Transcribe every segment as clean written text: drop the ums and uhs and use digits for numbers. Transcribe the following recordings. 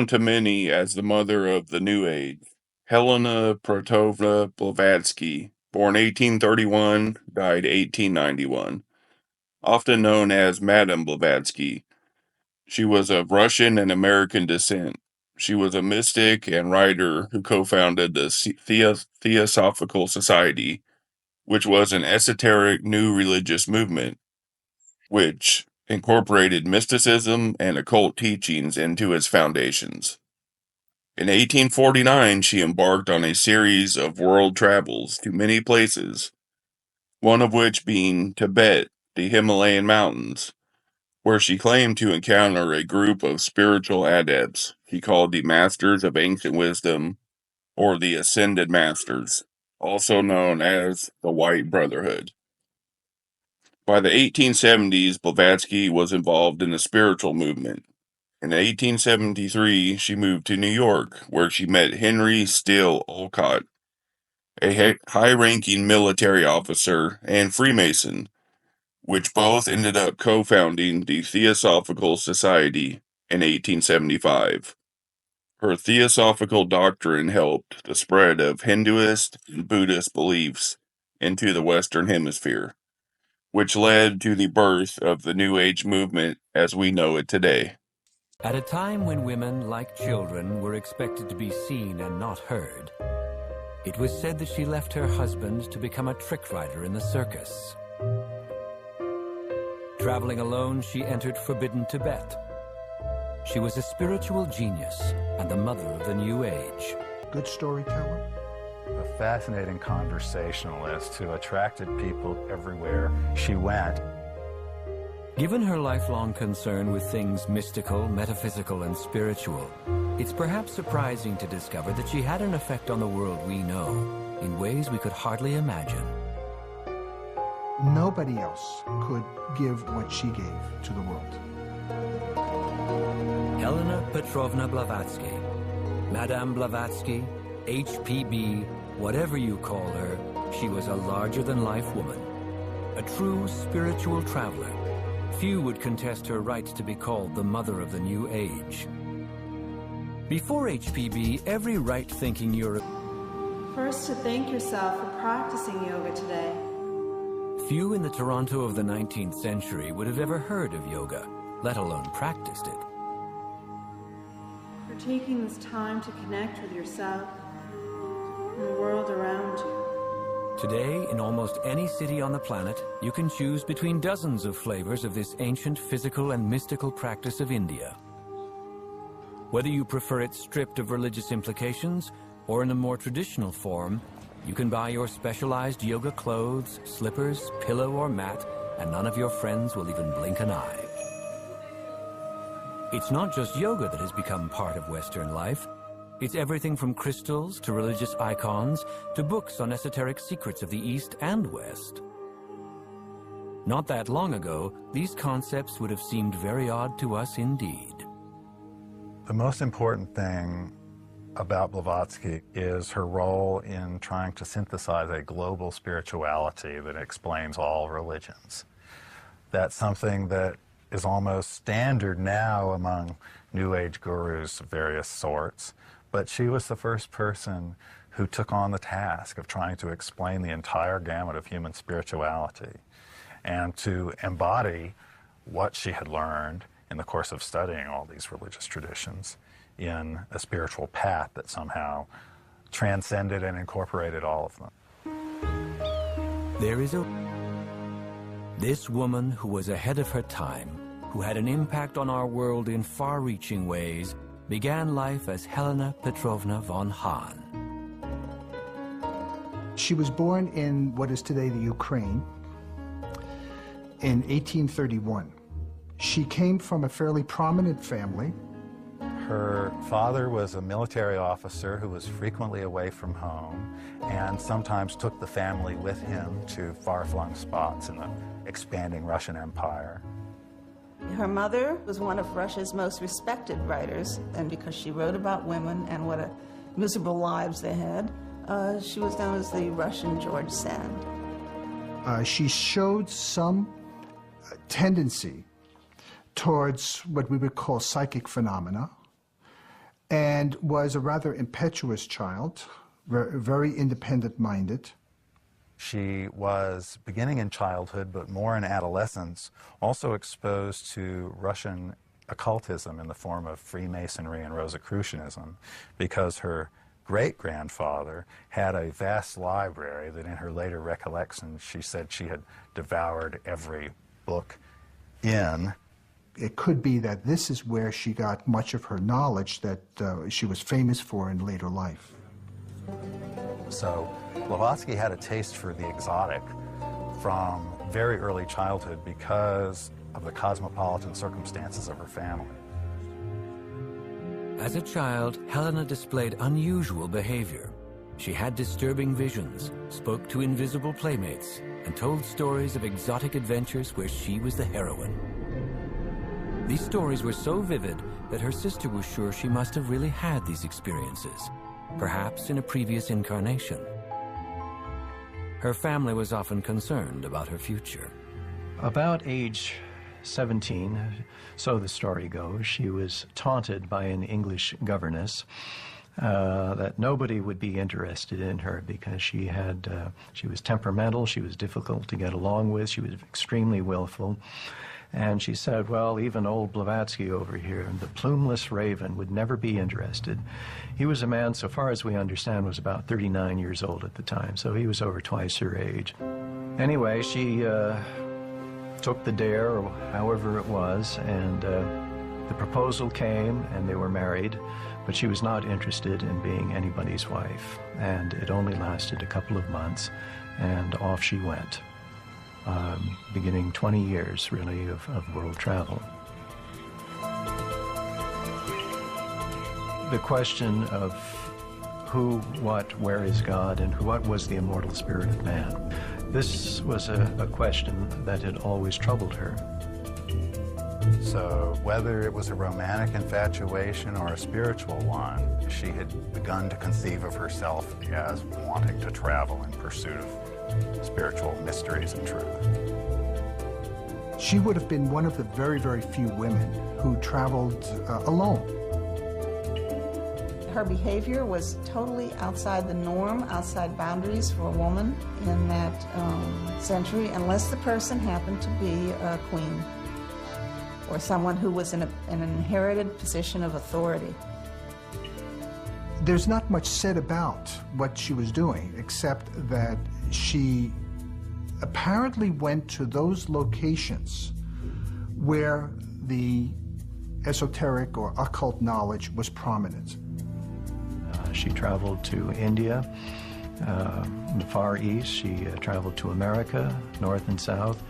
known to many as the mother of the New Age, Helena Protovna Blavatsky, born 1831, died 1891, often known as Madame Blavatsky. She was of Russian and American descent. She was a mystic and writer who co-founded the Theosophical Society, which was an esoteric new religious movement which incorporated mysticism and occult teachings into its foundations. In 1849, she embarked on a series of world travels to many places, one of which being Tibet, the Himalayan mountains, where she claimed to encounter a group of spiritual adepts she called the Masters of Ancient Wisdom, or the Ascended Masters, also known as the White Brotherhood. By the 1870s, Blavatsky was involved in the spiritual movement. In 1873, she moved to New York, where she met Henry Steele Olcott, a high-ranking military officer and Freemason, which both ended up co-founding the Theosophical Society in 1875. Her theosophical doctrine helped the spread of Hinduist and Buddhist beliefs into the Western Hemisphere, which led to the birth of the New Age movement as we know it today. At a time when women, like children, were expected to be seen and not heard, it was said that she left her husband to become a trick rider in the circus. Traveling alone, she entered forbidden Tibet. She was a spiritual genius and the mother of the New Age. Good storyteller. A fascinating conversationalist who attracted people everywhere she went. Given her lifelong concern with things mystical, metaphysical, and spiritual, it's perhaps surprising to discover that she had an effect on the world we know in ways we could hardly imagine. Nobody else could give what she gave to the world. Helena Petrovna Blavatsky, Madame Blavatsky, HPB, whatever you call her, she was a larger-than-life woman, a true spiritual traveler. Few would contest her right to be called the mother of the New Age. Before HPB, every right-thinking European... First, to thank yourself for practicing yoga today. Few in the Toronto of the 19th century would have ever heard of yoga, let alone practiced it. For taking this time to connect with yourself and the world around you. Today, in almost any city on the planet, you can choose between dozens of flavors of this ancient physical and mystical practice of India. Whether you prefer it stripped of religious implications or in a more traditional form, you can buy your specialized yoga clothes, slippers, pillow, or mat, and none of your friends will even blink an eye. It's not just yoga that has become part of Western life. It's everything from crystals to religious icons to books on esoteric secrets of the East and West. Not that long ago, these concepts would have seemed very odd to us indeed. The most important thing about Blavatsky is her role in trying to synthesize a global spirituality that explains all religions. That's something that is almost standard now among New Age gurus of various sorts, but she was the first person who took on the task of trying to explain the entire gamut of human spirituality and to embody what she had learned in the course of studying all these religious traditions in a spiritual path that somehow transcended and incorporated all of them. This woman who was ahead of her time, who had an impact on our world in far-reaching ways, began life as Helena Petrovna von Hahn. She was born in what is today the Ukraine in 1831. She came from a fairly prominent family. Her father was a military officer who was frequently away from home and sometimes took the family with him to far-flung spots in the expanding Russian Empire. Her mother was one of Russia's most respected writers, and because she wrote about women and what miserable lives they had, she was known as the Russian George Sand. She showed some tendency towards what we would call psychic phenomena, and was a rather impetuous child, very independent-minded. She was, beginning in childhood, but more in adolescence, also exposed to Russian occultism in the form of Freemasonry and Rosicrucianism, because her great-grandfather had a vast library that in her later recollections she said she had devoured every book in. It could be that this is where she got much of her knowledge that she was famous for in later life. So Blavatsky had a taste for the exotic from very early childhood because of the cosmopolitan circumstances of her family. As a child, Helena displayed unusual behavior. She had disturbing visions, spoke to invisible playmates, and told stories of exotic adventures where she was the heroine. These stories were so vivid that her sister was sure she must have really had these experiences, perhaps in a previous incarnation. Her family was often concerned about her future. About age 17, so the story goes, she was taunted by an English governess that nobody would be interested in her because she was temperamental, she was difficult to get along with, she was extremely willful. And she said, well, even old Blavatsky over here, the plumeless raven, would never be interested. He was a man, so far as we understand, was about 39 years old at the time, so he was over twice her age. Anyway, she took the dare, or however it was, and the proposal came, and they were married, but she was not interested in being anybody's wife. And it only lasted a couple of months, and off she went. Beginning 20 years, really, of world travel. The question of who, what, where is God, and what was the immortal spirit of man? This was a question that had always troubled her. So whether it was a romantic infatuation or a spiritual one, she had begun to conceive of herself as wanting to travel in pursuit of spiritual mysteries and truth. She would have been one of the very, very few women who traveled alone. Her behavior was totally outside the norm, outside boundaries for a woman in that century, unless the person happened to be a queen or someone who was in an inherited position of authority. There's not much said about what she was doing, except that she apparently went to those locations where the esoteric or occult knowledge was prominent. She traveled to India, the Far East. She traveled to America, North and South,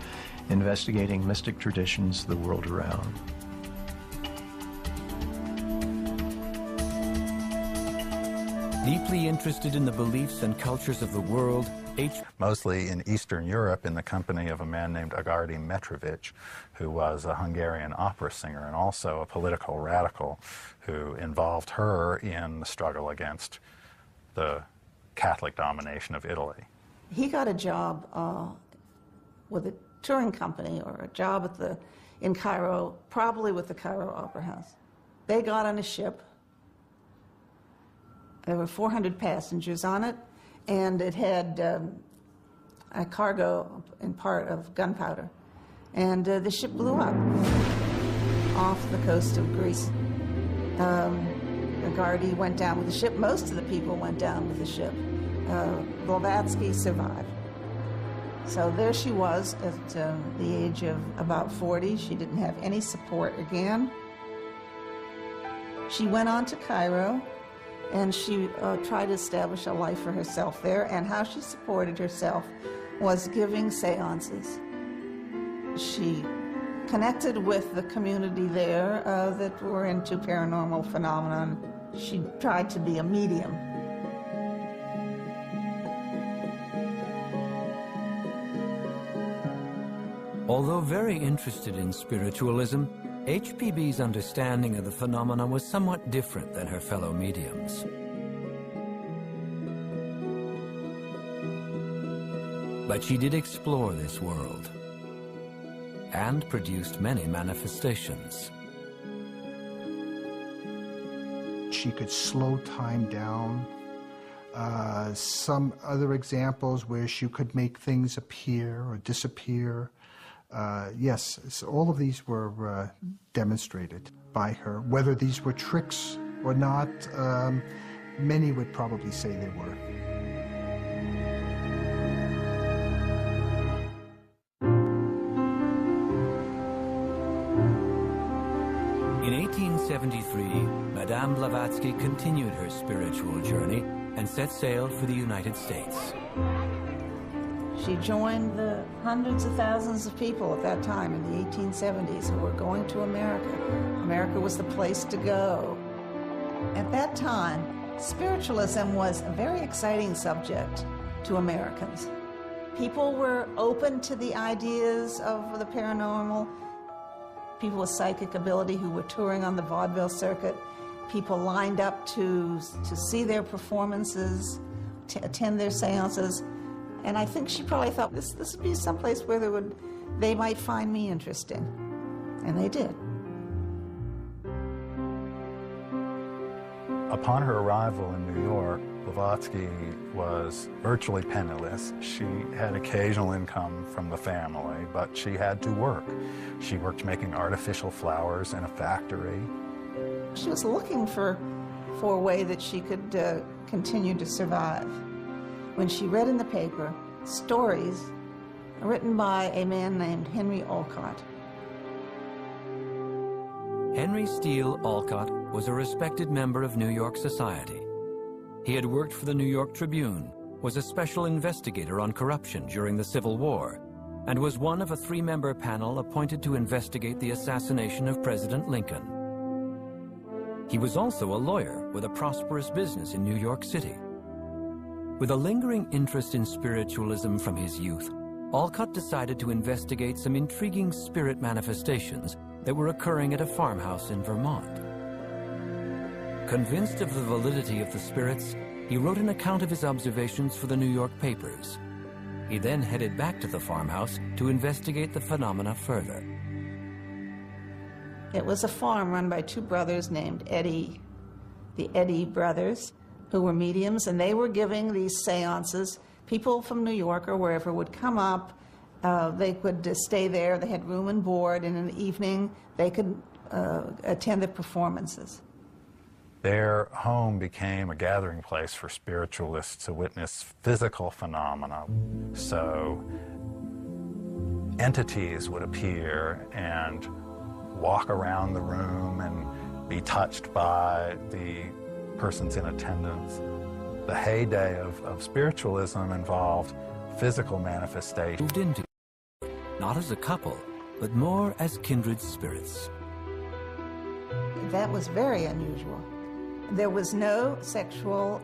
investigating mystic traditions the world around. Deeply interested in the beliefs and cultures of the world, mostly in Eastern Europe in the company of a man named Agárdi Mitrović, who was a Hungarian opera singer and also a political radical who involved her in the struggle against the Catholic domination of Italy. He got a job with a touring company or a job in Cairo, probably with the Cairo Opera House. They got on a ship. There were 400 passengers on it, and it had a cargo in part of gunpowder. And the ship blew up off the coast of Greece. Agárdi went down with the ship. Most of the people went down with the ship. Blavatsky survived. So there she was at the age of about 40. She didn't have any support again. She went on to Cairo, and she tried to establish a life for herself there, and how she supported herself was giving seances. She connected with the community there that were into paranormal phenomenon. She tried to be a medium. Although very interested in spiritualism, HPB's understanding of the phenomena was somewhat different than her fellow mediums. But she did explore this world and produced many manifestations. she could slow time down. Some other examples where she could make things appear or disappear. Yes, so all of these were demonstrated by her. Whether these were tricks or not, many would probably say they were. In 1873, Madame Blavatsky continued her spiritual journey and set sail for the United States. She joined the hundreds of thousands of people at that time in the 1870s who were going to America. America was the place to go. At that time, spiritualism was a very exciting subject to Americans. People were open to the ideas of the paranormal. People with psychic ability who were touring on the vaudeville circuit. People lined up to see their performances, to attend their seances. And I think she probably thought this would be someplace where they might find me interesting. And they did. Upon her arrival in New York, Blavatsky was virtually penniless. She had occasional income from the family, but she had to work. She worked making artificial flowers in a factory. She was looking for a way that she could continue to survive. When she read in the paper stories written by a man named Henry Olcott. Henry Steele Olcott was a respected member of New York society. He had worked for the New York Tribune, was a special investigator on corruption during the Civil War, and was one of a 3-member panel appointed to investigate the assassination of President Lincoln. He was also a lawyer with a prosperous business in New York City. With a lingering interest in spiritualism from his youth, Olcott decided to investigate some intriguing spirit manifestations that were occurring at a farmhouse in Vermont. Convinced of the validity of the spirits, he wrote an account of his observations for the New York papers. He then headed back to the farmhouse to investigate the phenomena further. It was a farm run by 2 brothers named Eddie, the Eddy brothers, who were mediums, and they were giving these seances. People from New York or wherever would come up. They could stay there. They had room and board, and in the evening they could attend the performances. Their home became a gathering place for spiritualists to witness physical phenomena. So entities would appear and walk around the room and be touched by the persons in attendance. The heyday of spiritualism involved physical manifestation. Moved into, not as a couple, but more as kindred spirits. That was very unusual. There was no sexual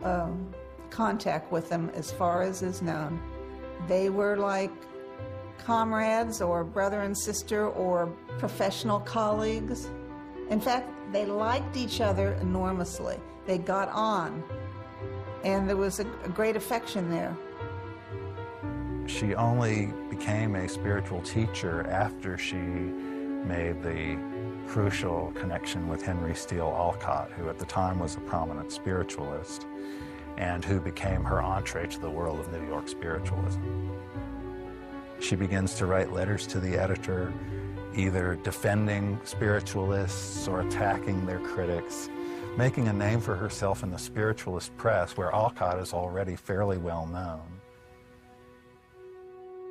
contact with them as far as is known. They were like comrades or brother and sister or professional colleagues. In fact, they liked each other enormously. They got on, and there was a great affection there. She only became a spiritual teacher after she made the crucial connection with Henry Steele Olcott, who at the time was a prominent spiritualist, and who became her entree to the world of New York spiritualism. She begins to write letters to the editor, either defending spiritualists or attacking their critics, making a name for herself in the spiritualist press, where Olcott is already fairly well known.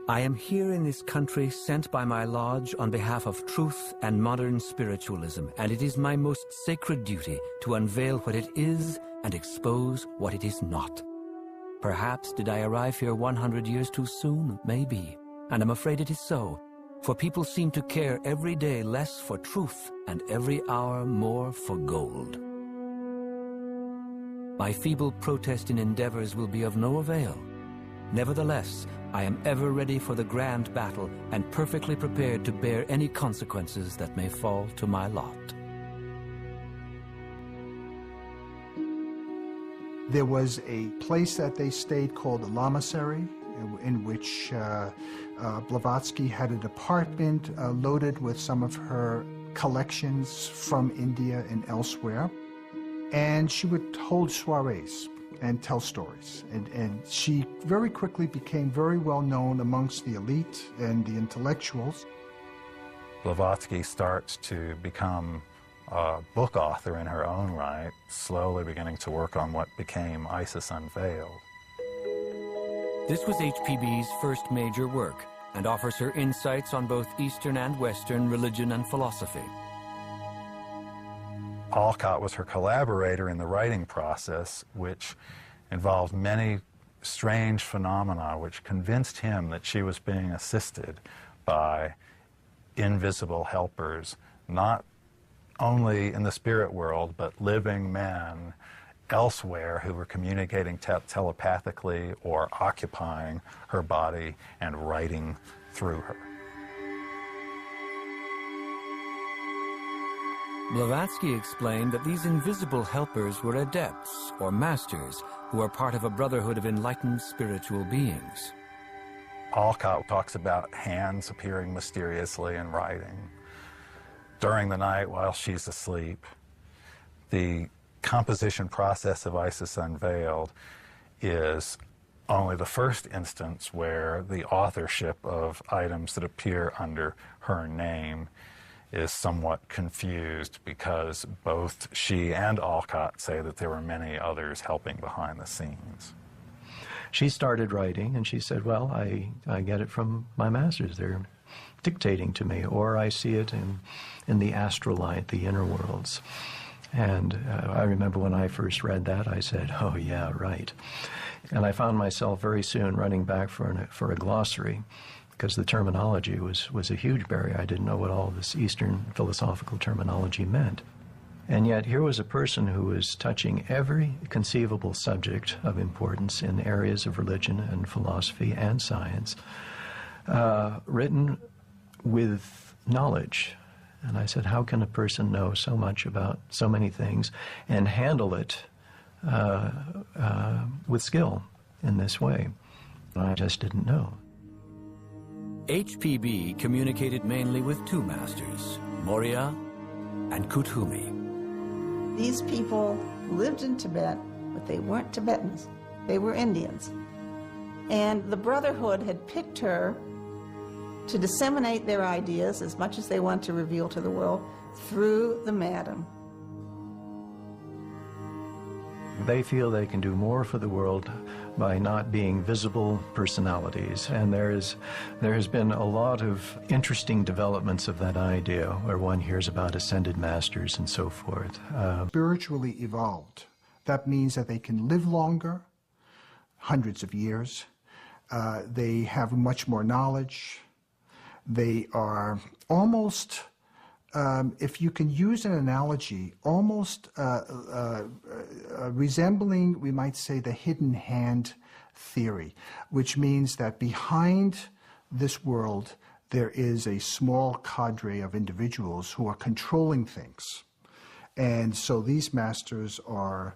I am here in this country sent by my lodge on behalf of truth and modern spiritualism, and it is my most sacred duty to unveil what it is and expose what it is not. Perhaps did I arrive here 100 years too soon? Maybe. And I'm afraid it is so, for people seem to care every day less for truth and every hour more for gold. My feeble protest in endeavors will be of no avail. Nevertheless, I am ever ready for the grand battle and perfectly prepared to bear any consequences that may fall to my lot. There was a place that they stayed called the Lamasery, in which Blavatsky had an apartment loaded with some of her collections from India and elsewhere. And she would hold soirees and tell stories. And she very quickly became very well known amongst the elite and the intellectuals. Blavatsky starts to become a book author in her own right, slowly beginning to work on what became Isis Unveiled. This was HPB's first major work and offers her insights on both Eastern and Western religion and philosophy. Alcott was her collaborator in the writing process, which involved many strange phenomena which convinced him that she was being assisted by invisible helpers, not only in the spirit world, but living men elsewhere who were communicating telepathically or occupying her body and writing through her. Blavatsky explained that these invisible helpers were adepts or masters who are part of a brotherhood of enlightened spiritual beings. Alcott talks about hands appearing mysteriously in writing during the night while she's asleep. The composition process of Isis Unveiled is only the first instance where the authorship of items that appear under her name is somewhat confused, because both she and Alcott say that there were many others helping behind the scenes. She started writing, and she said, well, I get it from my masters. They're dictating to me, or I see it in the astral light, the inner worlds. And I remember when I first read that, I said, oh, yeah, right. And I found myself very soon running back for a glossary, because the terminology was a huge barrier. I didn't know what all this Eastern philosophical terminology meant. And yet here was a person who was touching every conceivable subject of importance in areas of religion and philosophy and science, written with knowledge. And I said, how can a person know so much about so many things and handle it with skill in this way? And I just didn't know. HPB communicated mainly with two masters, Maitreya and Kuthumi. These people lived in Tibet, but they weren't Tibetans. They were Indians. And the Brotherhood had picked her to disseminate their ideas as much as they want to reveal to the world through the madam. They feel they can do more for the world by not being visible personalities. And there has been a lot of interesting developments of that idea, where one hears about ascended masters and so forth. Spiritually evolved. That means that they can live longer, hundreds of years. They have much more knowledge. They are almost, if you can use an analogy, almost resembling, we might say, the hidden hand theory, which means that behind this world there is a small cadre of individuals who are controlling things. And so these masters are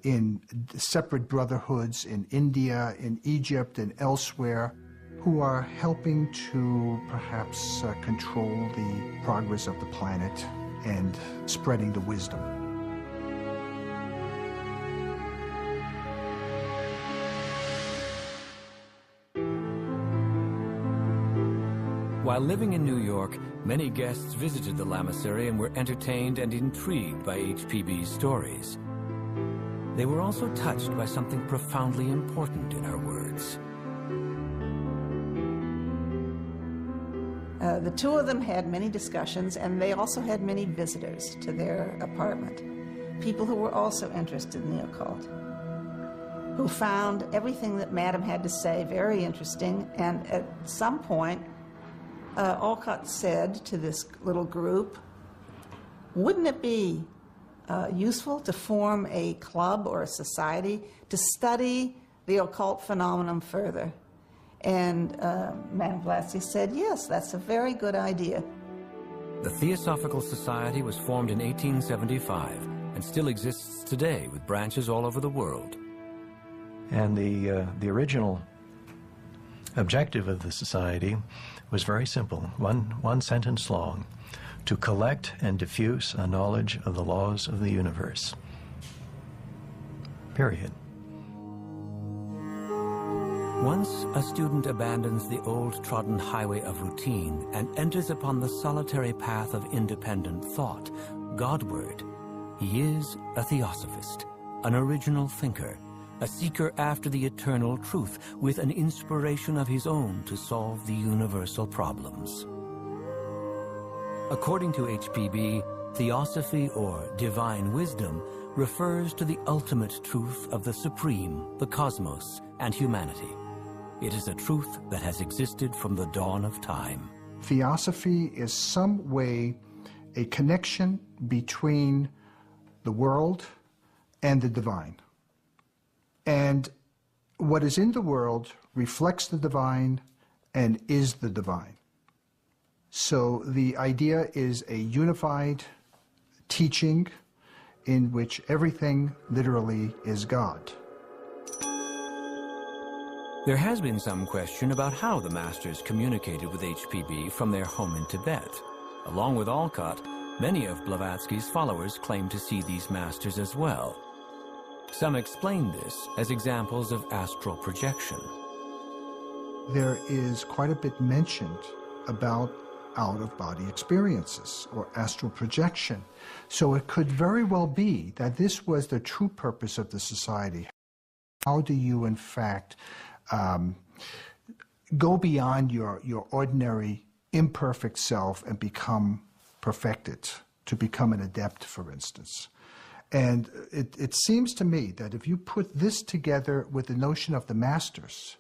in separate brotherhoods in India, in Egypt, and elsewhere, who are helping to perhaps control the progress of the planet and spreading the wisdom. While living in New York, many guests visited the lamasery and were entertained and intrigued by HPB's stories. They were also touched by something profoundly important in our words. The two of them had many discussions, and they also had many visitors to their apartment, people who were also interested in the occult, who found everything that Madame had to say very interesting. And at some point, Alcott said to this little group, wouldn't it be useful to form a club or a society to study the occult phenomenon further? And Madame Blavatsky said, yes, that's a very good idea. The Theosophical Society was formed in 1875 and still exists today with branches all over the world. And the original objective of the society was very simple, one sentence long: to collect and diffuse a knowledge of the laws of the universe. period. Once a student abandons the old trodden highway of routine and enters upon the solitary path of independent thought, Godward, he is a theosophist, an original thinker, a seeker after the eternal truth with an inspiration of his own to solve the universal problems. According to HPB, theosophy or divine wisdom refers to the ultimate truth of the supreme, the cosmos, and humanity. It is a truth that has existed from the dawn of time. Theosophy is some way a connection between the world and the divine. And what is in the world reflects the divine and is the divine. So the idea is a unified teaching in which everything literally is God. There has been some question about how the masters communicated with HPB from their home in Tibet. Along with Alcott, many of Blavatsky's followers claim to see these masters as well. Some explain this as examples of astral projection. There is quite a bit mentioned about out-of-body experiences or astral projection. So it could very well be that this was the true purpose of the society. How do you, in fact, go beyond your ordinary imperfect self and become perfected, to become an adept, for instance? And it seems to me that if you put this together with the notion of the masters,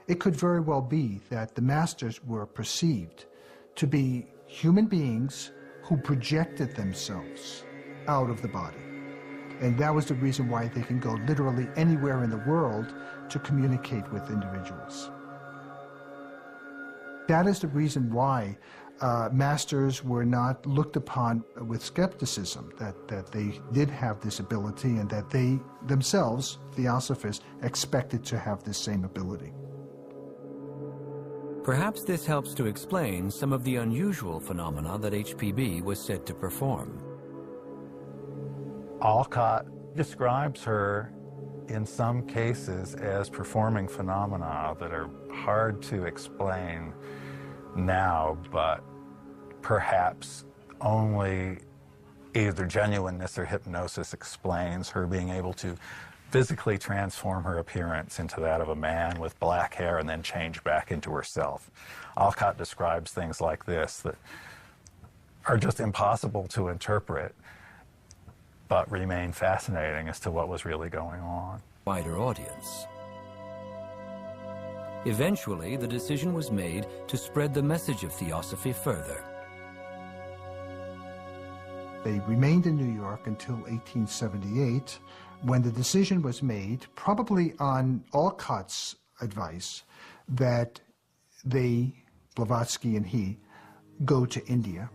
it could very well be that the masters were perceived to be human beings who projected themselves out of the body. And that was the reason why they can go literally anywhere in the world to communicate with individuals. That is the reason why masters were not looked upon with skepticism, that they did have this ability and that they themselves, theosophists, expected to have this same ability. Perhaps this helps to explain some of the unusual phenomena that HPB was said to perform. Alcott describes her in some cases as performing phenomena that are hard to explain now, but perhaps only either genuineness or hypnosis explains her being able to physically transform her appearance into that of a man with black hair and then change back into herself. Alcott describes things like this that are just impossible to interpret, but remain fascinating as to what was really going on. Wider audience. Eventually, the decision was made to spread the message of theosophy further. They remained in New York until 1878, when the decision was made, probably on Alcott's advice, that they, Blavatsky and he, go to India,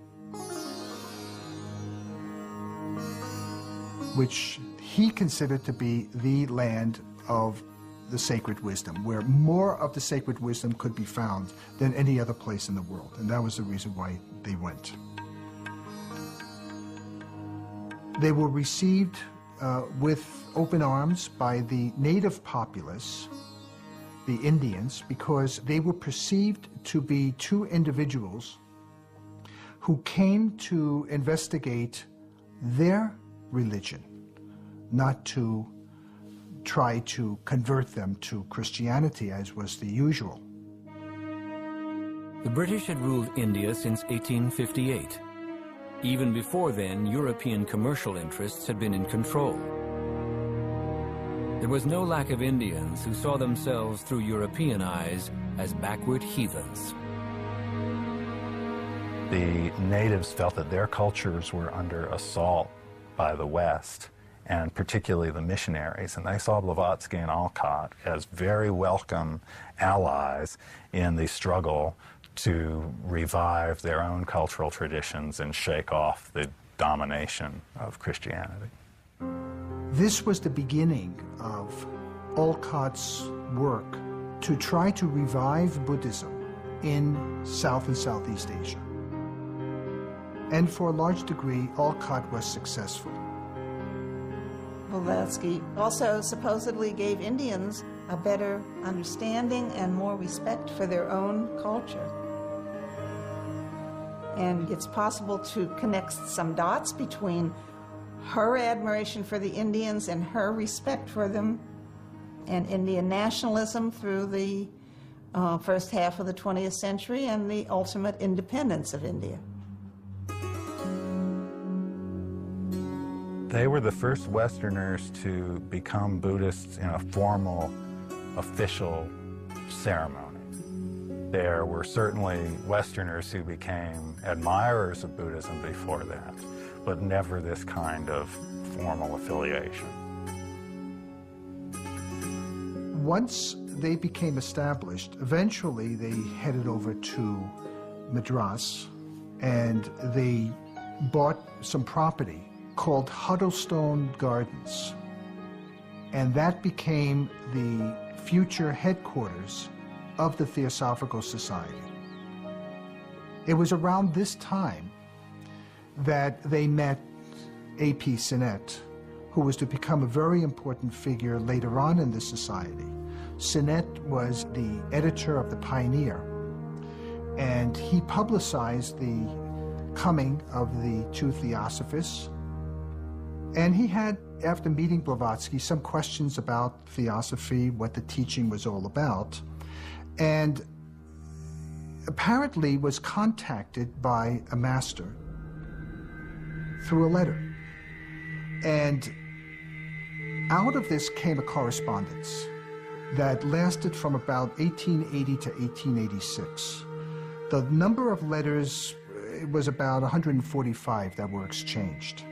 which he considered to be the land of the sacred wisdom, where more of the sacred wisdom could be found than any other place in the world. And that was the reason why they went. They were received with open arms by the native populace, the Indians, because they were perceived to be two individuals who came to investigate their religion, not to try to convert them to Christianity, as was the usual. The British had ruled India since 1858. Even before then, European commercial interests had been in control. There was no lack of Indians who saw themselves through European eyes as backward heathens. The natives felt that their cultures were under assault by the West, and particularly the missionaries, and they saw Blavatsky and Alcott as very welcome allies in the struggle to revive their own cultural traditions and shake off the domination of Christianity. This was the beginning of Alcott's work to try to revive Buddhism in South and Southeast Asia. And for a large degree, Alcott was successful. Blavatsky also supposedly gave Indians a better understanding and more respect for their own culture. And it's possible to connect some dots between her admiration for the Indians and her respect for them, and Indian nationalism through the first half of the 20th century and the ultimate independence of India. They were the first Westerners to become Buddhists in a formal, official ceremony. There were certainly Westerners who became admirers of Buddhism before that, but never this kind of formal affiliation. Once they became established, eventually they headed over to Madras and they bought some property called Huddlestone Gardens. And that became the future headquarters of the Theosophical Society. It was around this time that they met A.P. Sinnett, who was to become a very important figure later on in the society. Sinnett was the editor of the Pioneer, and he publicized the coming of the two Theosophists. And he had, after meeting Blavatsky, some questions about Theosophy, what the teaching was all about, and apparently was contacted by a master through a letter. And out of this came a correspondence that lasted from about 1880 to 1886. The number of letters was about 145 that were exchanged.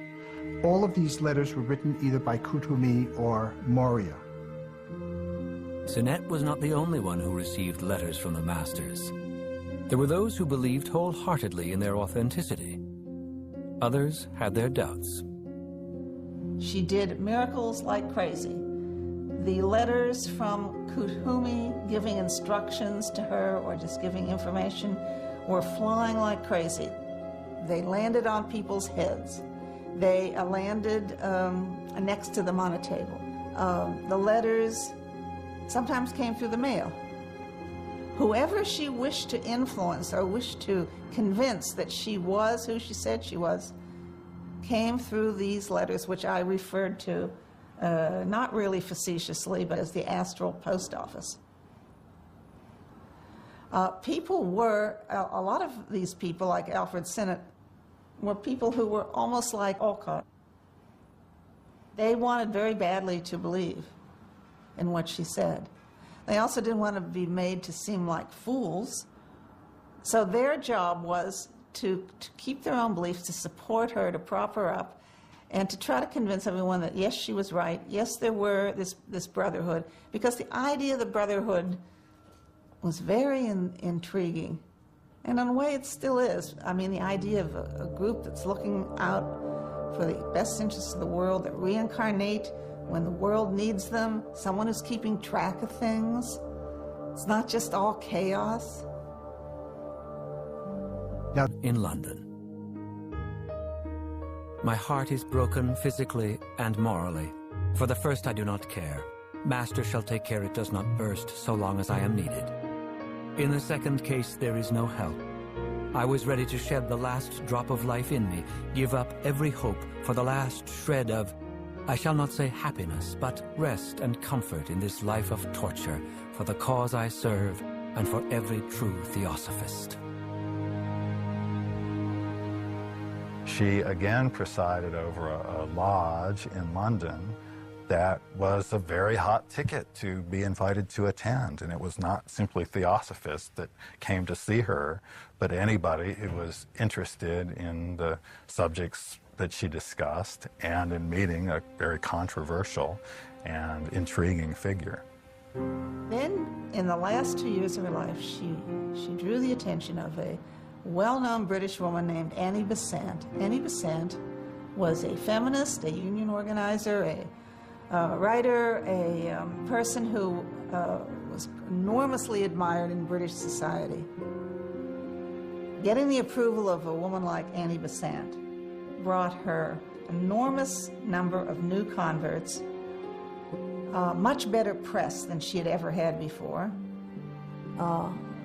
All of these letters were written either by Kuthumi or Maitreya. Sinnett was not the only one who received letters from the masters. There were those who believed wholeheartedly in their authenticity. Others had their doubts. She did miracles like crazy. The letters from Kuthumi giving instructions to her or just giving information were flying like crazy. They landed on people's heads. They landed next to them on a table. The letters sometimes came through the mail. Whoever she wished to influence or wished to convince that she was who she said she was came through these letters, which I referred to, not really facetiously, but as the astral post office. People were, a lot of these people, like Alfred Sinnett, were people who were almost like Olcott. They wanted very badly to believe in what she said. They also didn't want to be made to seem like fools. So their job was to keep their own beliefs, to support her, to prop her up, and to try to convince everyone that, yes, she was right, yes, there were this brotherhood, because the idea of the brotherhood was very intriguing. And in a way, it still is. I mean, the idea of a group that's looking out for the best interests of the world, that reincarnate when the world needs them, someone who's keeping track of things. It's not just all chaos. In London. My heart is broken physically and morally. For the first, I do not care. Master shall take care it does not burst so long as I am needed. In the second case, there is no help. I was ready to shed the last drop of life in me, give up every hope for the last shred of, I shall not say happiness, but rest and comfort in this life of torture for the cause I serve and for every true theosophist. She again presided over a lodge in London that was a very hot ticket to be invited to attend. And it was not simply theosophists that came to see her, but anybody who was interested in the subjects that she discussed and in meeting a very controversial and intriguing figure. Then, in the last 2 years of her life, she drew the attention of a well-known British woman named Annie Besant. Annie Besant was a feminist, a union organizer, a writer, a person who was enormously admired in British society. Getting the approval of a woman like Annie Besant brought her enormous number of new converts, much better press than she had ever had before.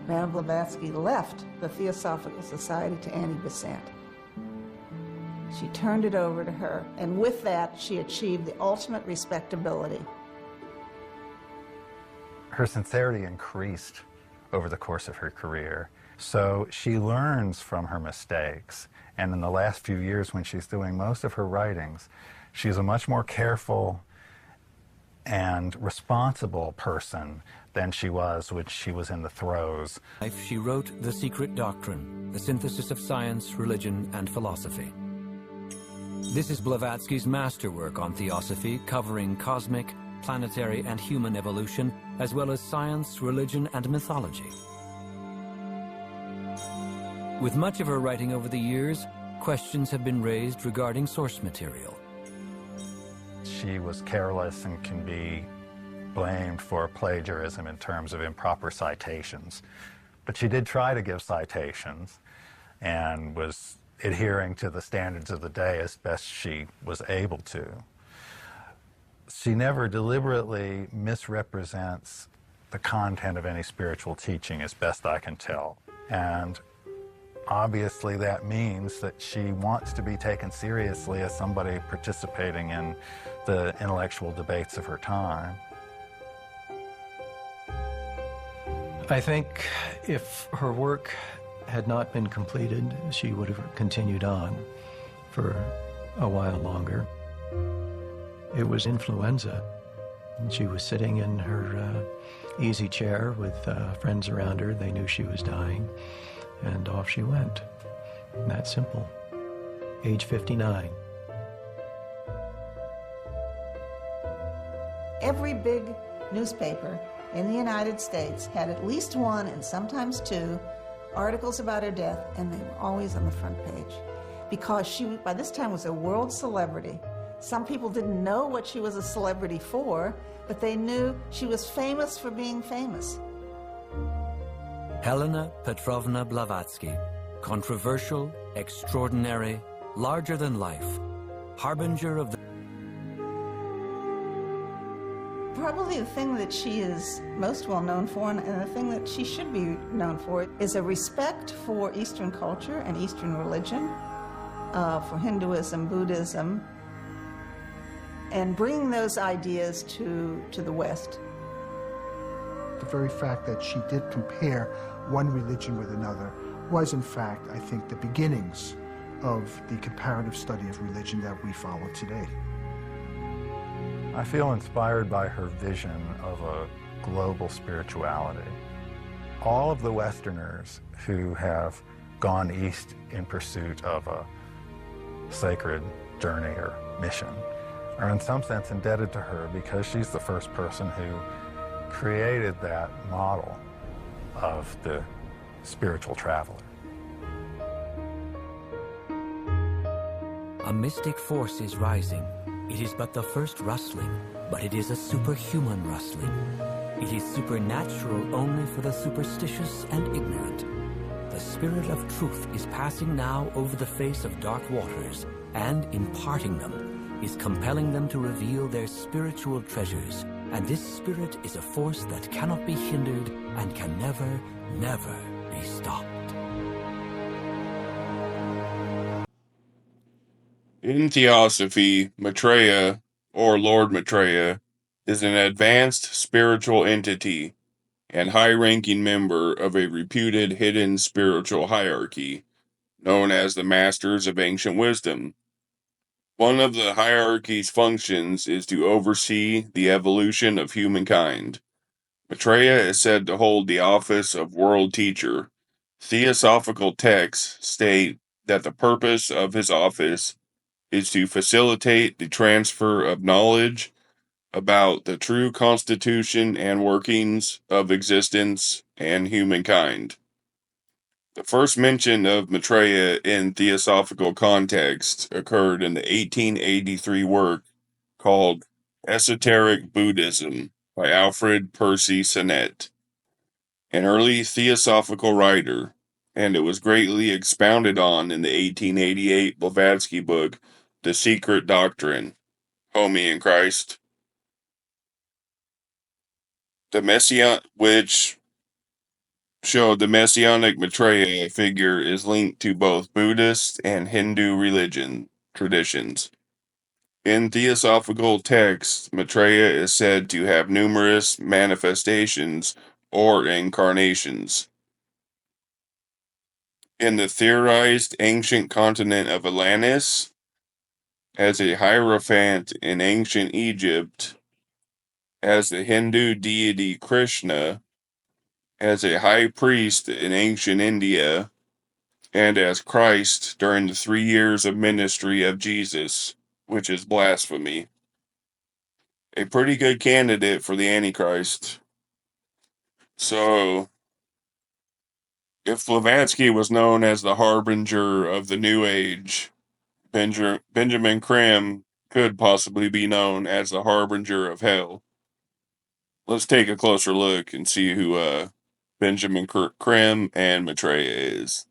Madame Blavatsky left the Theosophical Society to Annie Besant. She turned it over to her, and with that, she achieved the ultimate respectability. Her sincerity increased over the course of her career. So she learns from her mistakes. And in the last few years, when she's doing most of her writings, she's a much more careful and responsible person than she was when she was in the throes. She wrote The Secret Doctrine, the synthesis of science, religion, and philosophy. This is Blavatsky's masterwork on theosophy, covering cosmic, planetary, and human evolution, as well as science, religion, and mythology. With much of her writing over the years, questions have been raised regarding source material. She was careless and can be blamed for plagiarism in terms of improper citations. But she did try to give citations and was adhering to the standards of the day as best she was able to. She never deliberately misrepresents the content of any spiritual teaching, as best I can tell. And obviously that means that she wants to be taken seriously as somebody participating in the intellectual debates of her time. I think if her work had not been completed, she would have continued on for a while longer. It was influenza. She was sitting in her easy chair with friends around her. They knew she was dying, and off she went. And that simple. Age 59. Every big newspaper in the United States had at least one, and sometimes two, articles about her death, and they were always on the front page. Because she, by this time, was a world celebrity. Some people didn't know what she was a celebrity for, but they knew she was famous for being famous. Helena Petrovna Blavatsky, controversial, extraordinary, larger than life, harbinger of the... Probably the thing that she is most well known for, and the thing that she should be known for, is a respect for Eastern culture and Eastern religion, for Hinduism, Buddhism, and bringing those ideas to the West. The very fact that she did compare one religion with another was, in fact, I think, the beginnings of the comparative study of religion that we follow today. I feel inspired by her vision of a global spirituality. All of the Westerners who have gone east in pursuit of a sacred journey or mission are in some sense indebted to her, because she's the first person who created that model of the spiritual traveler. A mystic force is rising. It is but the first rustling, but it is a superhuman rustling. It is supernatural only for the superstitious and ignorant. The spirit of truth is passing now over the face of dark waters, and imparting them is compelling them to reveal their spiritual treasures. And this spirit is a force that cannot be hindered and can never, never be stopped. In Theosophy, Maitreya, or Lord Maitreya, is an advanced spiritual entity and high-ranking member of a reputed hidden spiritual hierarchy, known as the Masters of Ancient Wisdom. One of the hierarchy's functions is to oversee the evolution of humankind. Maitreya is said to hold the office of world teacher. Theosophical texts state that the purpose of his office is to facilitate the transfer of knowledge about the true constitution and workings of existence and humankind. The first mention of Maitreya in theosophical context occurred in the 1883 work called Esoteric Buddhism by Alfred Percy Sennett, an early theosophical writer, and it was greatly expounded on in the 1888 Blavatsky book The Secret Doctrine, Homie in Christ, which showed the Messianic Maitreya figure is linked to both Buddhist and Hindu religion traditions. In theosophical texts, Maitreya is said to have numerous manifestations or incarnations. In the theorized ancient continent of Atlantis, as a hierophant in ancient Egypt, as the Hindu deity Krishna, as a high priest in ancient India, and as Christ during the 3 years of ministry of Jesus, which is blasphemy. A pretty good candidate for the Antichrist. So, if Blavatsky was known as the harbinger of the New Age, Benjamin Krim could possibly be known as the harbinger of hell. Let's take a closer look and see who Benjamin Krim and Maitreya is.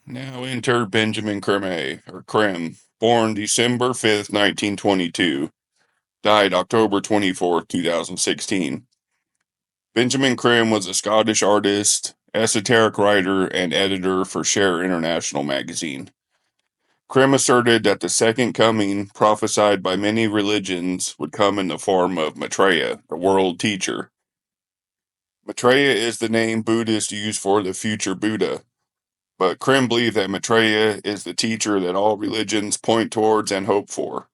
Now enter Benjamin Krim, born December 5th, 1922, died October 24th, 2016. Benjamin Krim was a Scottish artist, esoteric writer, and editor for Share International magazine. Krim asserted that the second coming, prophesied by many religions, would come in the form of Maitreya, the world teacher. Maitreya is the name Buddhists use for the future Buddha, but Krim believed that Maitreya is the teacher that all religions point towards and hope for.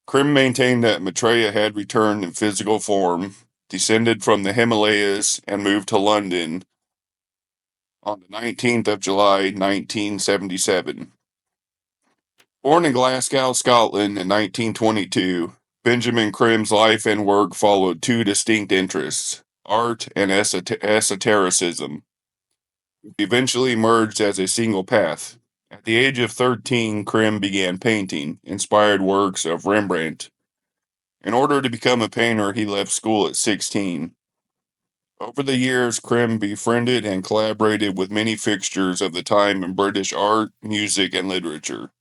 Krim maintained that Maitreya had returned in physical form, descended from the Himalayas, and moved to London on the 19th of July, 1977. Born in Glasgow, Scotland in 1922, Benjamin Krim's life and work followed two distinct interests, art and esotericism. He eventually merged as a single path. At the age of 13, Krim began painting, inspired works of Rembrandt. In order to become a painter, he left school at 16. Over the years, Krim befriended and collaborated with many fixtures of the time in British art, music, and literature,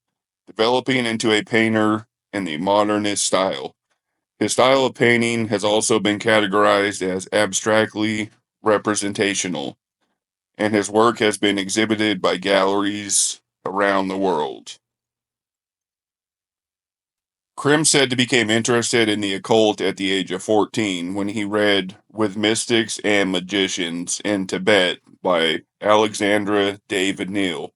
developing into a painter in the modernist style. His style of painting has also been categorized as abstractly representational, and his work has been exhibited by galleries around the world. Krim said he became interested in the occult at the age of 14 when he read With Mystics and Magicians in Tibet by Alexandra David Neal.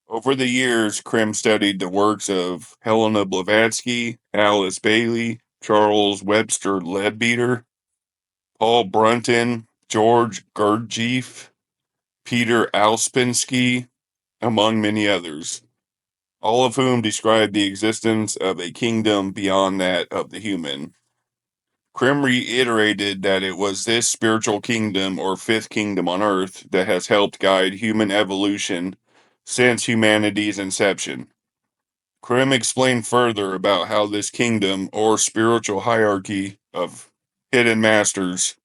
Over the years, Krim studied the works of Helena Blavatsky, Alice Bailey, Charles Webster Leadbeater, Paul Brunton, George Gurdjieff, Peter Ouspensky, among many others, all of whom describe the existence of a kingdom beyond that of the human. Krim reiterated that it was this spiritual kingdom or fifth kingdom on earth that has helped guide human evolution since humanity's inception. Krim explained further about how this kingdom or spiritual hierarchy of hidden masters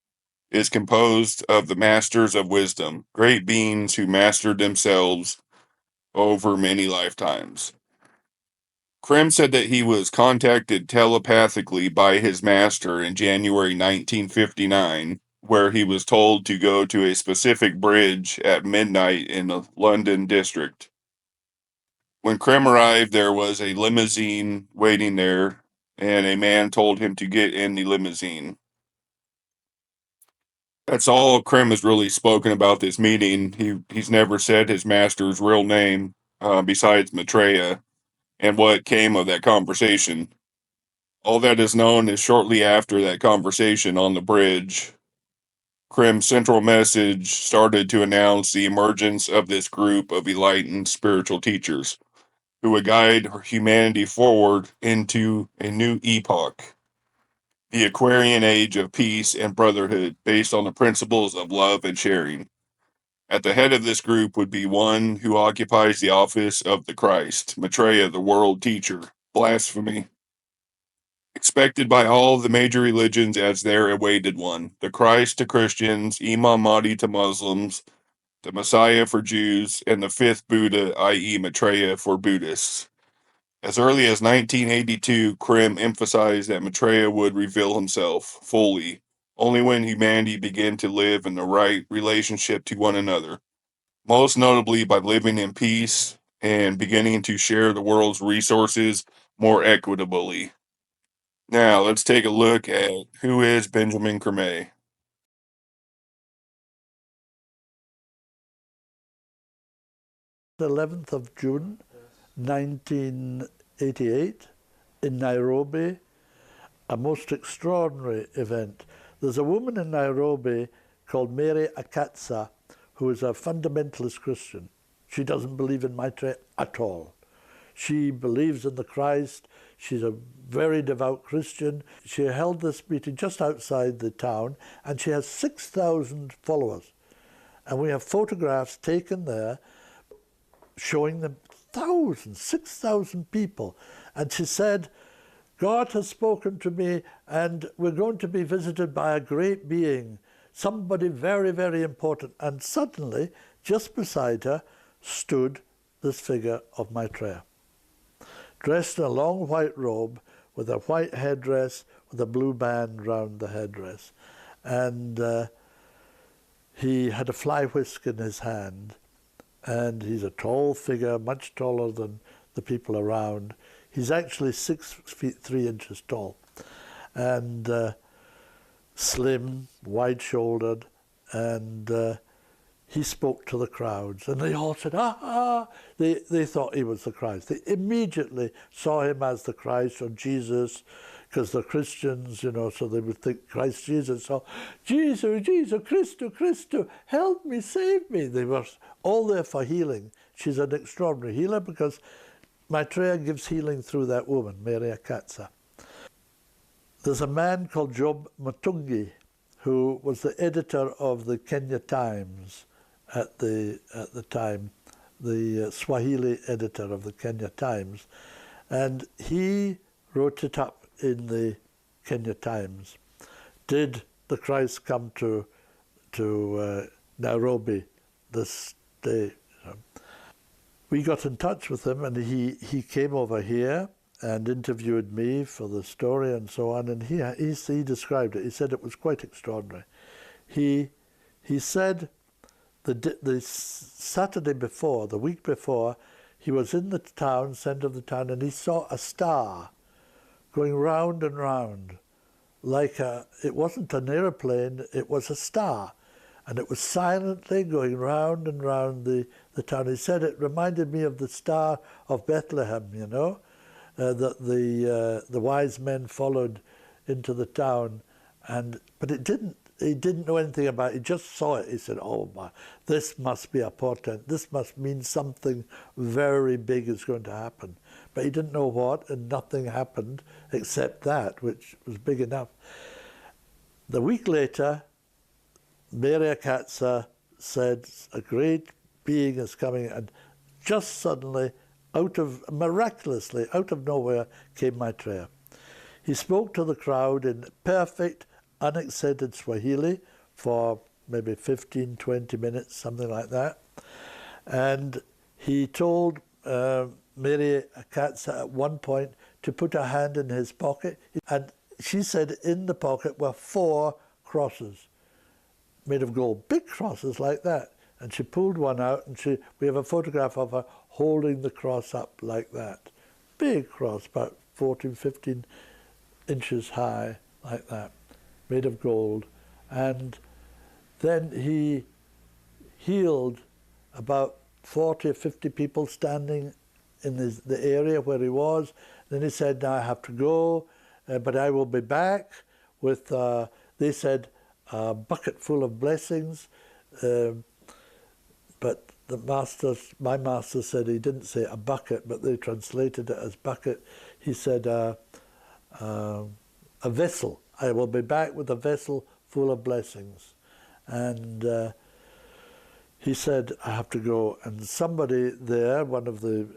is composed of the masters of wisdom, great beings who mastered themselves over many lifetimes. Krim said that he was contacted telepathically by his master in January 1959, where he was told to go to a specific bridge at midnight in the London district. When Krim arrived, there was a limousine waiting there, and a man told him to get in the limousine. That's all Krim has really spoken about this meeting. He's never said his master's real name, besides Maitreya, and what came of that conversation. All that is known is shortly after that conversation on the bridge, Krim's central message started to announce the emergence of this group of enlightened spiritual teachers who would guide humanity forward into a new epoch, the Aquarian age of peace and brotherhood based on the principles of love and sharing. At the head of this group would be one who occupies the office of the Christ, Maitreya, the world teacher. Blasphemy. Expected by all the major religions as their awaited one. The Christ to Christians, Imam Mahdi to Muslims, the Messiah for Jews, and the fifth Buddha, i.e., Maitreya, for Buddhists. As early as 1982, Krim emphasized that Maitreya would reveal himself fully only when humanity began to live in the right relationship to one another, most notably by living in peace and beginning to share the world's resources more equitably. Now, let's take a look at who is Benjamin Creme. The 11th of June, 1988, in Nairobi, a most extraordinary event. There's a woman in Nairobi called Mary Akatsa who is a fundamentalist Christian. She doesn't believe in Maitreya at all. She believes in the Christ. She's a very devout Christian. She held this meeting just outside the town, and she has 6,000 followers. And we have photographs taken there showing them thousands, 6,000 people. And she said, God has spoken to me, and we're going to be visited by a great being, somebody very, very important. And suddenly, just beside her, stood this figure of Maitreya, dressed in a long white robe with a white headdress with a blue band round the headdress. And he had a fly whisk in his hand. And he's a tall figure, much taller than the people around. He's actually 6 feet 3 inches tall, and slim, wide-shouldered, and he spoke to the crowds, and they all said, ah, ah. They thought he was the Christ. They immediately saw him as the Christ or Jesus, because they're Christians, you know, so they would think Christ Jesus. So, Jesus, Jesus, Christo, Christo, help me, save me. They were all there for healing. She's an extraordinary healer because Maitreya gives healing through that woman, Maitreya Katsa. There's a man called Job Matungi, who was the editor of the Kenya Times at the time, the Swahili editor of the Kenya Times, and he wrote it up in the Kenya Times. Did the Christ come to Nairobi this day? We got in touch with him, and he came over here and interviewed me for the story and so on, and he described it. He said it was quite extraordinary. He said the Saturday before, the week before, he was in the town, centre of the town, and he saw a star going round and round, it wasn't an aeroplane, it was a star. And it was silently going round and round the town. He said it reminded me of the Star of Bethlehem, you know, that the wise men followed into the town. But he didn't know anything about it. He just saw it. He said, oh my, this must be a portent. This must mean something very big is going to happen. But he didn't know what, and nothing happened except that, which was big enough. The week later, Maitreya Katsa said, a great being is coming, and just suddenly, miraculously, out of nowhere, came Maitreya. He spoke to the crowd in perfect, unaccented Swahili for maybe 15, 20 minutes, something like that. And he told Maitreya Katsa at one point to put her hand in his pocket. And she said in the pocket were 4 crosses made of gold, big crosses like that. And she pulled one out, and we have a photograph of her holding the cross up like that. Big cross, about 14, 15 inches high, like that, made of gold. And then he healed about 40 or 50 people standing in the area where he was. Then he said, now I have to go, but I will be back with, they said, a bucket full of blessings, but my master said he didn't say a bucket, but they translated it as bucket. He said a vessel. I will be back with a vessel full of blessings. And he said, I have to go. And somebody there, one of the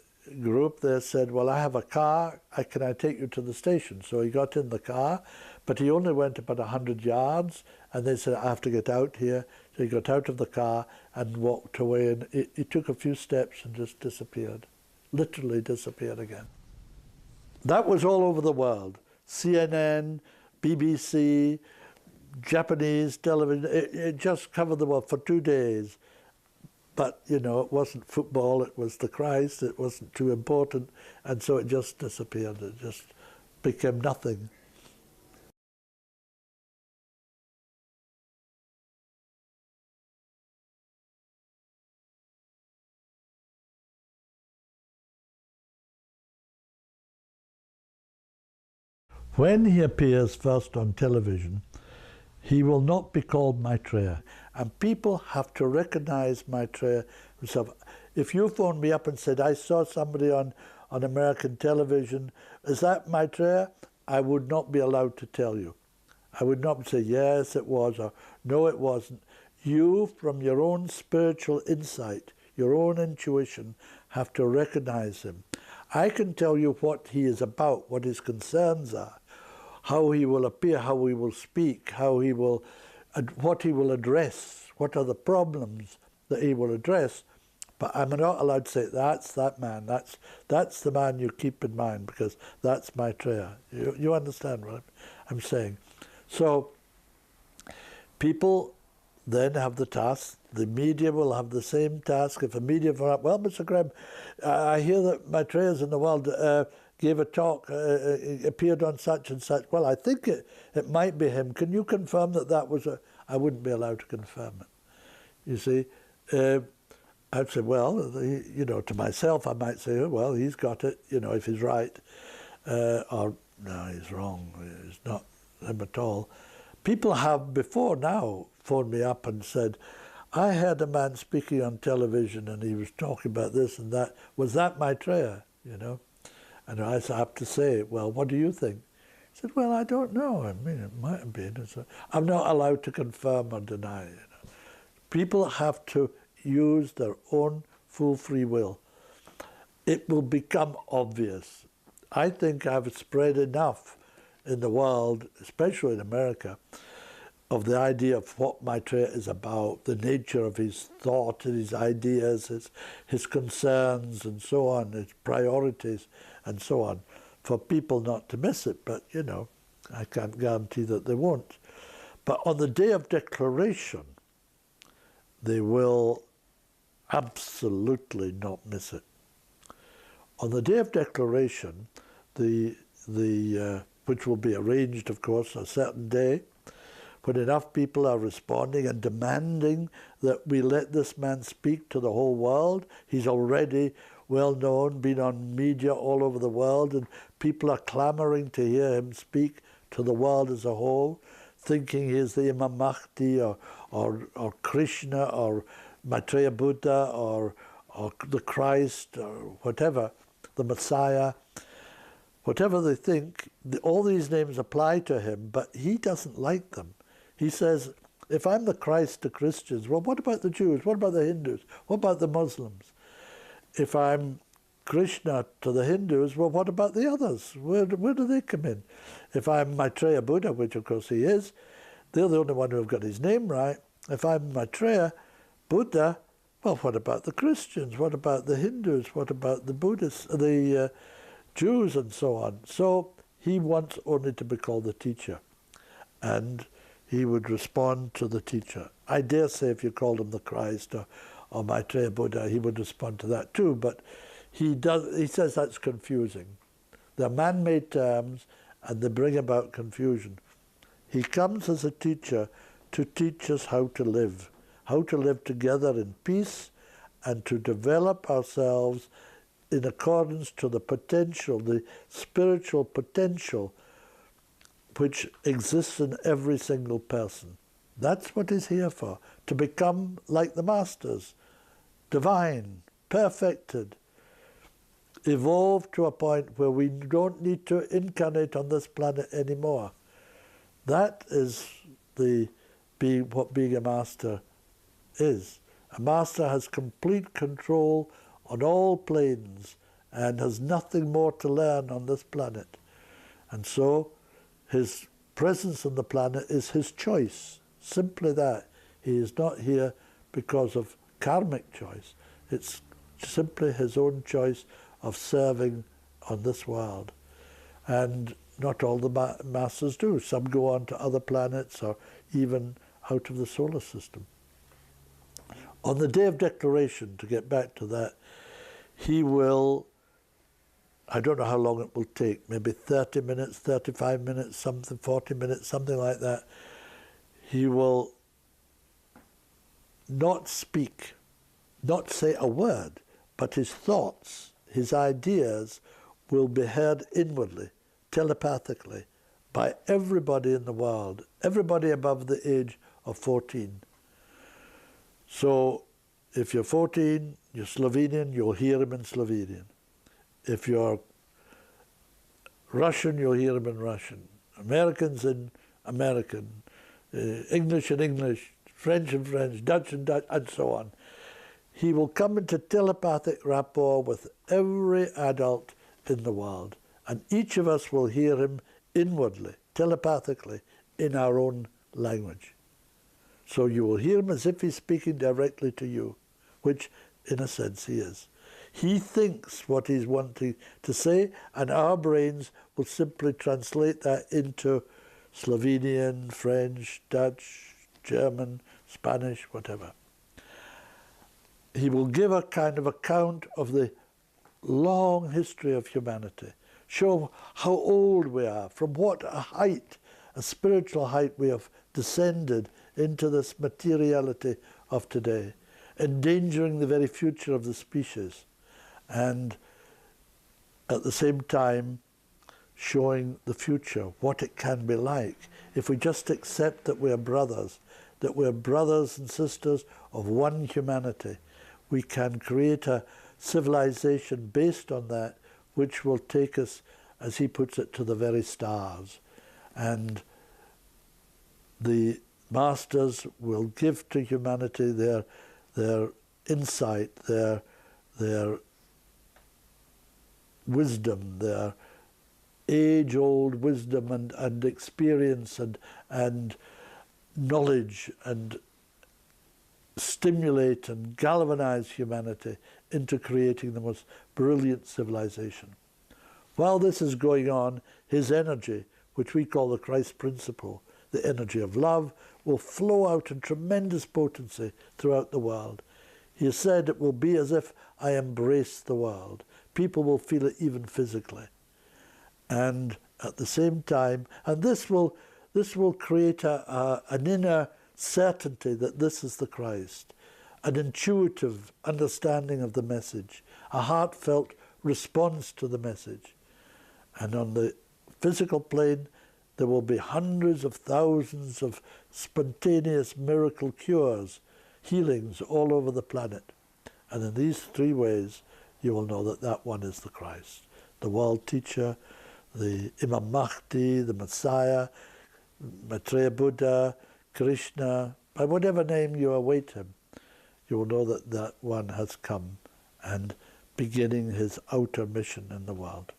group there, said, well, I have a car. Can I take you to the station? So he got in the car, but he only went about 100 yards. And they said, I have to get out here. So he got out of the car and walked away, and he took a few steps and just disappeared, literally disappeared again. That was all over the world. CNN, BBC, Japanese television, it just covered the world for 2 days. But, you know, it wasn't football, it was the Christ, it wasn't too important, and so it just disappeared. It just became nothing. When he appears first on television, he will not be called Maitreya. And people have to recognize Maitreya himself. If you phoned me up and said, I saw somebody on American television, is that Maitreya? I would not be allowed to tell you. I would not say, yes, it was, or no, it wasn't. You, from your own spiritual insight, your own intuition, have to recognize him. I can tell you what he is about, what his concerns are, how he will appear, how he will speak, how he will, what he will address, what are the problems that he will address. But I'm not allowed to say, that's that man, that's the man you keep in mind, because that's Maitreya. You understand what I'm saying? So people then have the task, the media will have the same task. If a media, well, Mr. Graham, I hear that Maitreya's in the world, gave a talk, appeared on such and such. Well, I think it might be him. Can you confirm that was a... I wouldn't be allowed to confirm it. You see, I'd say, well, you know, to myself, I might say, oh, well, he's got it, you know, if he's right. Or, no, he's wrong. It's not him at all. People have before now phoned me up and said, I heard a man speaking on television and he was talking about this and that. Was that Maitreya, you know? And I have to say, well, what do you think? He said, well, I don't know. I mean, it might have been. So I'm not allowed to confirm or deny. You know? People have to use their own full free will. It will become obvious. I think I've spread enough in the world, especially in America, of the idea of what Maitreya is about, the nature of his thought and his ideas, his concerns and so on, his priorities and so on, for people not to miss it. But, you know, I can't guarantee that they won't. But on the day of declaration, they will absolutely not miss it. On the day of declaration, which will be arranged, of course, a certain day, when enough people are responding and demanding that we let this man speak to the whole world. He's already well known, been on media all over the world, and people are clamoring to hear him speak to the world as a whole, thinking he's the Imam Mahdi or Krishna or Maitreya Buddha or the Christ or whatever, the Messiah. Whatever they think, all these names apply to him, but he doesn't like them. He says, if I'm the Christ to Christians, well, what about the Jews? What about the Hindus? What about the Muslims? If I'm Krishna to the Hindus, well, what about the others? Where do they come in? If I'm Maitreya Buddha, which of course he is, they're the only one who have got his name right. If I'm Maitreya Buddha, well, what about the Christians? What about the Hindus? What about the Buddhists, the Jews and so on? So he wants only to be called the teacher. And he would respond to the teacher. I dare say if you called him the Christ or Maitreya Buddha, he would respond to that too, but he says that's confusing. They're man-made terms and they bring about confusion. He comes as a teacher to teach us how to live together in peace and to develop ourselves in accordance to the potential, the spiritual potential which exists in every single person. That's what he's here for, to become like the masters, divine, perfected, evolve to a point where we don't need to incarnate on this planet anymore. That is what being a master is. A master has complete control on all planes and has nothing more to learn on this planet. And so his presence on the planet is his choice, simply that. He is not here because of karmic choice. It's simply his own choice of serving on this world. And not all the masters do. Some go on to other planets or even out of the solar system. On the day of declaration, to get back to that, he will, I don't know how long it will take, maybe 30 minutes, 35 minutes, something, 40 minutes, something like that. He will not speak, not say a word, but his thoughts, his ideas will be heard inwardly, telepathically, by everybody in the world, everybody above the age of 14. So if you're 14, you're Slovenian, you'll hear him in Slovenian. If you're Russian, you'll hear him in Russian. Americans in American, English in English, French in French, Dutch in Dutch, and so on. He will come into telepathic rapport with every adult in the world, and each of us will hear him inwardly, telepathically, in our own language. So you will hear him as if he's speaking directly to you, which in a sense he is. He thinks what he's wanting to say, and our brains will simply translate that into Slovenian, French, Dutch, German, Spanish, whatever. He will give a kind of account of the long history of humanity, show how old we are, from what a height, a spiritual height, we have descended into this materiality of today, endangering the very future of the species, and at the same time showing the future, what it can be like if we just accept that we're brothers and sisters of one humanity. We can create a civilization based on that, which will take us, as he puts it, to the very stars. And the masters will give to humanity their insight, their wisdom, their age-old wisdom and experience and knowledge, and stimulate and galvanize humanity into creating the most brilliant civilization. While this is going on, his energy, which we call the Christ principle, the energy of love, will flow out in tremendous potency throughout the world. He has said it will be as if I embrace the world. People will feel it even physically. And at the same time, and this will create an inner certainty that this is the Christ, an intuitive understanding of the message, a heartfelt response to the message. And on the physical plane, there will be hundreds of thousands of spontaneous miracle cures, healings all over the planet. And in these three ways, you will know that that one is the Christ, the world teacher, the Imam Mahdi, the Messiah, Maitreya Buddha, Krishna. By whatever name you await him, you will know that that one has come and beginning his outer mission in the world.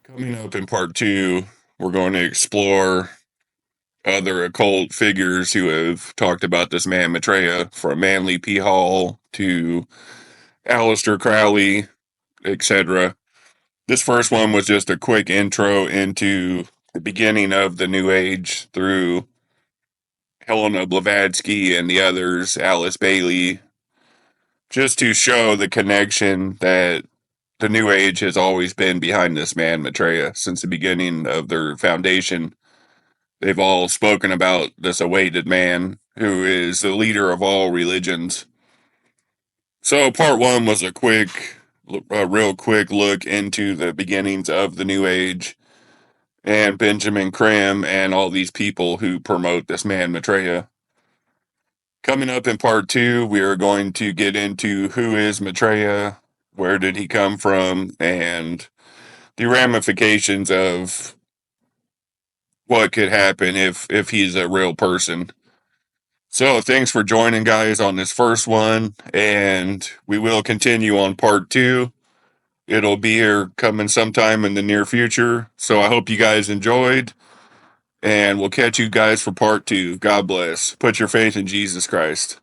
Coming up in part 2, we're going to explore other occult figures who have talked about this man Maitreya, from Manly P. Hall to Aleister Crowley, etc. This first one was just a quick intro into the beginning of the New Age through Helena Blavatsky and the others, Alice Bailey, just to show the connection that the New Age has always been behind this man Maitreya since the beginning of their foundation. They've all spoken about this awaited man who is the leader of all religions. So part 1 was a real quick look into the beginnings of the New Age and Benjamin Creme and all these people who promote this man Maitreya. Coming up in part 2, we are going to get into who is Maitreya, where did he come from, and the ramifications of what could happen if he's a real person. So thanks for joining, guys, on this first one, and we will continue on part 2. It'll be here coming sometime in the near future. So I hope you guys enjoyed, and we'll catch you guys for part 2. God bless. Put your faith in Jesus Christ.